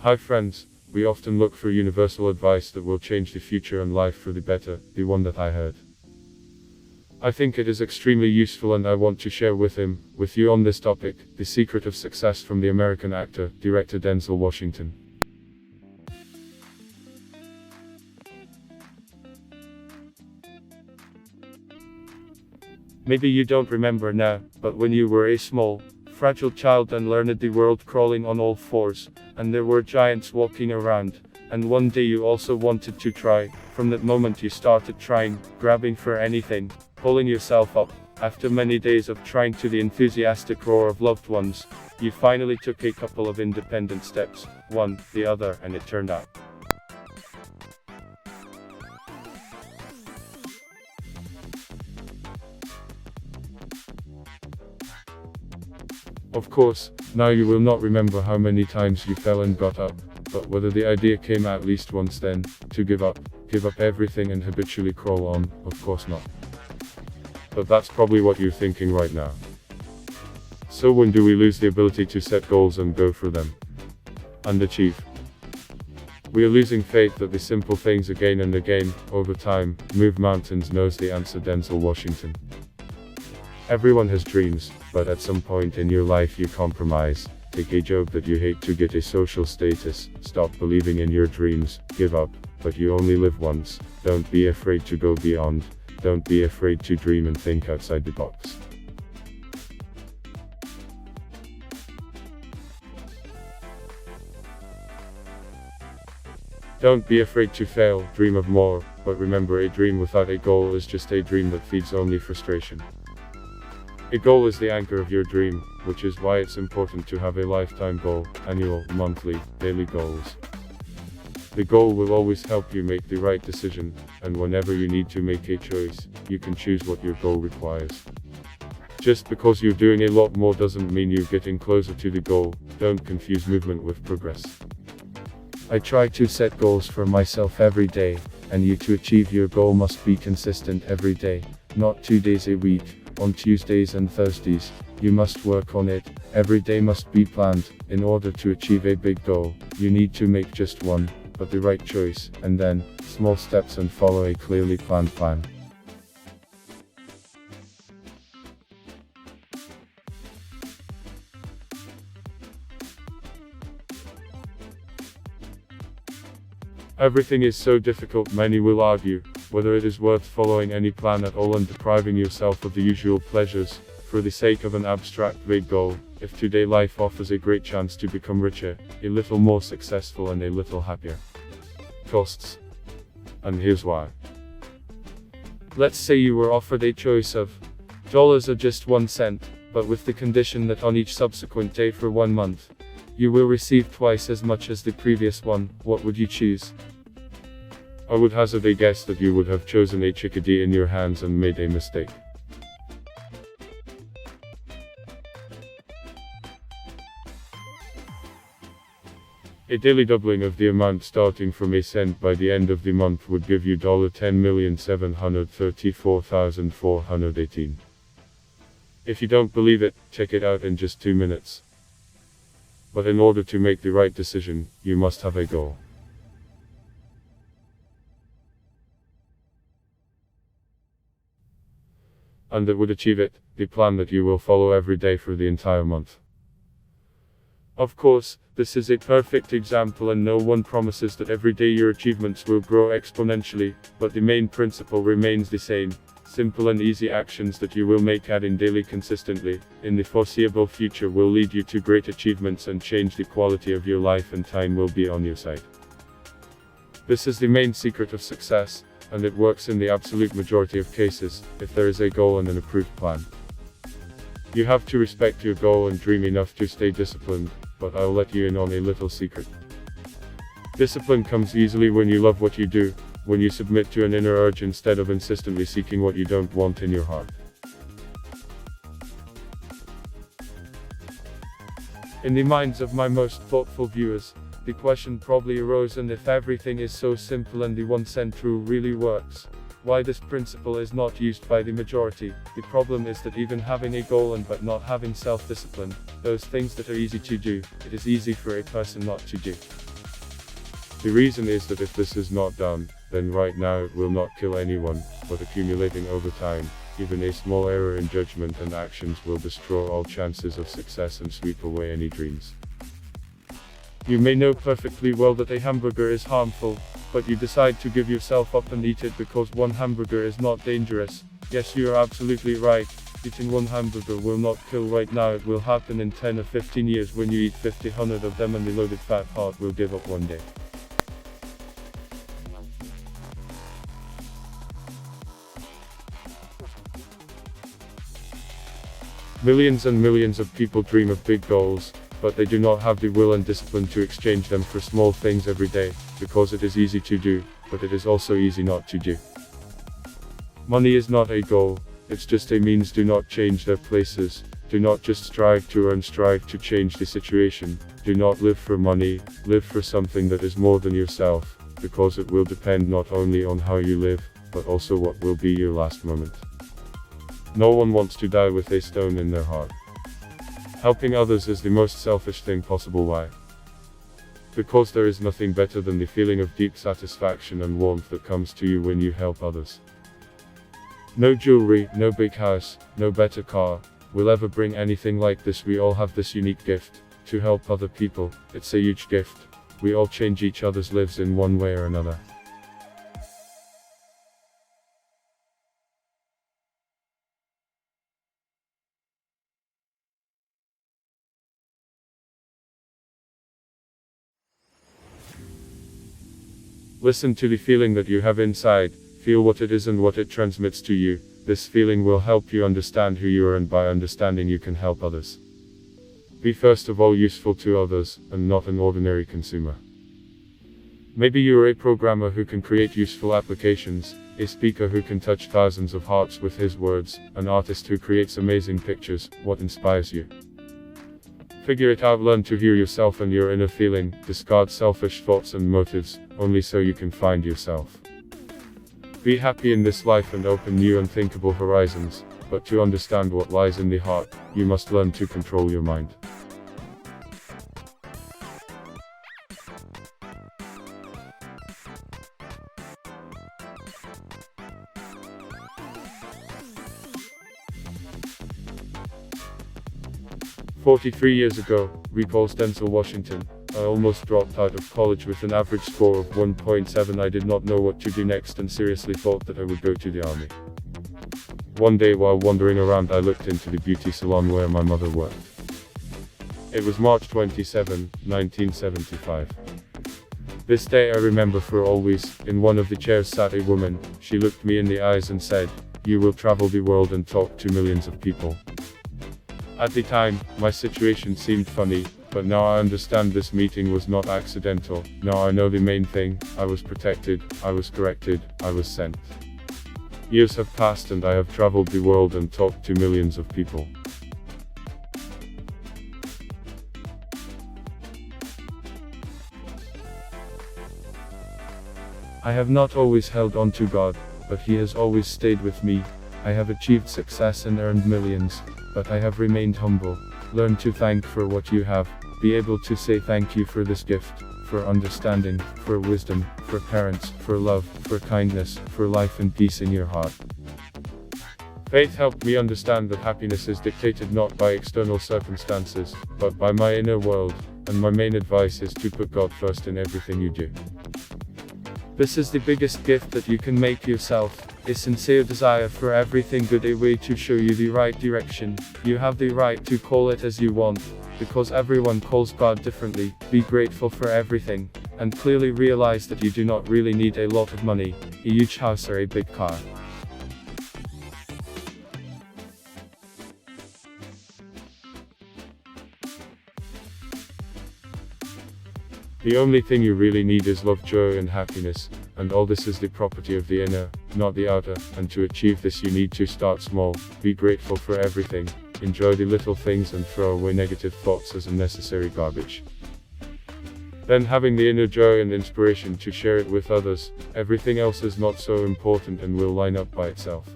Hi friends, we often look for universal advice that will change the future and life for the better, the one that I heard. I think it is extremely useful and I want to share with you on this topic, the secret of success from the American actor, director Denzel Washington. Maybe you don't remember now, but when you were a small, fragile child and learned the world crawling on all fours, and there were giants walking around, and one day you also wanted to try, from that moment you started trying, grabbing for anything, pulling yourself up, after many days of trying to the enthusiastic roar of loved ones, you finally took a couple of independent steps, one, the other, and it turned out. Of course, now you will not remember how many times you fell and got up, but whether the idea came at least once then, to give up everything and habitually crawl on, of course not. But that's probably what you're thinking right now. So when do we lose the ability to set goals and go for them? And achieve? We are losing faith that the simple things again and again, over time, move mountains, knows the answer Denzel Washington. Everyone has dreams, but at some point in your life you compromise, take a job that you hate to get a social status, stop believing in your dreams, give up, but you only live once, don't be afraid to go beyond, don't be afraid to dream and think outside the box. Don't be afraid to fail, dream of more, but remember a dream without a goal is just a dream that feeds only frustration. A goal is the anchor of your dream, which is why it's important to have a lifetime goal, annual, monthly, daily goals. The goal will always help you make the right decision, and whenever you need to make a choice, you can choose what your goal requires. Just because you're doing a lot more doesn't mean you're getting closer to the goal, don't confuse movement with progress. I try to set goals for myself every day, and you to achieve your goal must be consistent every day, not 2 days a week. On Tuesdays and Thursdays, you must work on it, every day must be planned. In order to achieve a big goal, you need to make just one, but the right choice, and then, small steps and follow a clearly planned plan. Everything is so difficult, many will argue, whether it is worth following any plan at all and depriving yourself of the usual pleasures, for the sake of an abstract vague goal, if today life offers a great chance to become richer, a little more successful and a little happier. Costs. And here's why. Let's say you were offered a choice of dollars or just 1 cent, but with the condition that on each subsequent day for 1 month, you will receive twice as much as the previous one. What would you choose? I would hazard a guess that you would have chosen a chickadee in your hands and made a mistake. A daily doubling of the amount starting from a cent by the end of the month would give you $10,734,418. If you don't believe it, check it out in just 2 minutes. But in order to make the right decision, you must have a goal. And that would achieve it, the plan that you will follow every day for the entire month. Of course, this is a perfect example and no one promises that every day your achievements will grow exponentially, but the main principle remains the same. Simple and easy actions that you will make adding daily consistently, in the foreseeable future will lead you to great achievements and change the quality of your life, and time will be on your side. This is the main secret of success, and it works in the absolute majority of cases, if there is a goal and an approved plan. You have to respect your goal and dream enough to stay disciplined, but I'll let you in on a little secret. Discipline comes easily when you love what you do, when you submit to an inner urge instead of insistently seeking what you don't want in your heart. In the minds of my most thoughtful viewers, the question probably arose, and if everything is so simple and the 1 cent rule really works, why this principle is not used by the majority? The problem is that even having a goal but not having self-discipline, those things that are easy to do, it is easy for a person not to do. The reason is that if this is not done, then right now it will not kill anyone, but accumulating over time, even a small error in judgment and actions will destroy all chances of success and sweep away any dreams. You may know perfectly well that a hamburger is harmful, but you decide to give yourself up and eat it because one hamburger is not dangerous. Yes, you are absolutely right. Eating one hamburger will not kill right now. It will happen in 10 or 15 years when you eat 50-100 of them and the loaded fat heart will give up one day. Millions and millions of people dream of big goals, but they do not have the will and discipline to exchange them for small things every day, because it is easy to do, but it is also easy not to do. Money is not a goal, it's just a means. Do not change their places. Do not just strive to earn, strive to change the situation. Do not live for money, live for something that is more than yourself, because it will depend not only on how you live, but also what will be your last moment. No one wants to die with a stone in their heart. Helping others is the most selfish thing possible. Why? Because there is nothing better than the feeling of deep satisfaction and warmth that comes to you when you help others. No jewelry, no big house, no better car will ever bring anything like this. We all have this unique gift to help other people. It's a huge gift. We all change each other's lives in one way or another. Listen to the feeling that you have inside, feel what it is and what it transmits to you. This feeling will help you understand who you are, and by understanding you can help others. Be first of all useful to others, and not an ordinary consumer. Maybe you are a programmer who can create useful applications, a speaker who can touch thousands of hearts with his words, an artist who creates amazing pictures. What inspires you? Figure it out. Learn to hear yourself and your inner feeling. Discard selfish thoughts and motives, only so you can find yourself. Be happy in this life and open new unthinkable horizons, but to understand what lies in the heart, you must learn to control your mind. "43 years ago," recalls Denzel Washington, "I almost dropped out of college with an average score of 1.7. I did not know what to do next and seriously thought that I would go to the army. One day while wandering around, I looked into the beauty salon where my mother worked. It was March 27, 1975. This day I remember for always. In one of the chairs sat a woman. She looked me in the eyes and said, 'You will travel the world and talk to millions of people.' At the time, my situation seemed funny, but now I understand this meeting was not accidental. Now I know the main thing: I was protected, I was corrected, I was sent. Years have passed and I have traveled the world and talked to millions of people. I have not always held on to God, but He has always stayed with me. I have achieved success and earned millions, but I have remained humble. Learn to thank for what you have. Be able to say thank you for this gift, for understanding, for wisdom, for parents, for love, for kindness, for life and peace in your heart." Faith helped me understand that happiness is dictated not by external circumstances, but by my inner world, and my main advice is to put God first in everything you do. This is the biggest gift that you can make yourself. A sincere desire for everything good, a way to show you the right direction. You have the right to call it as you want, because everyone calls God differently. Be grateful for everything, and clearly realize that you do not really need a lot of money, a huge house or a big car. The only thing you really need is love, joy and happiness, and all this is the property of the inner, not the outer, and to achieve this you need to start small. Be grateful for everything, enjoy the little things and throw away negative thoughts as unnecessary garbage. Then having the inner joy and inspiration to share it with others, everything else is not so important and will line up by itself.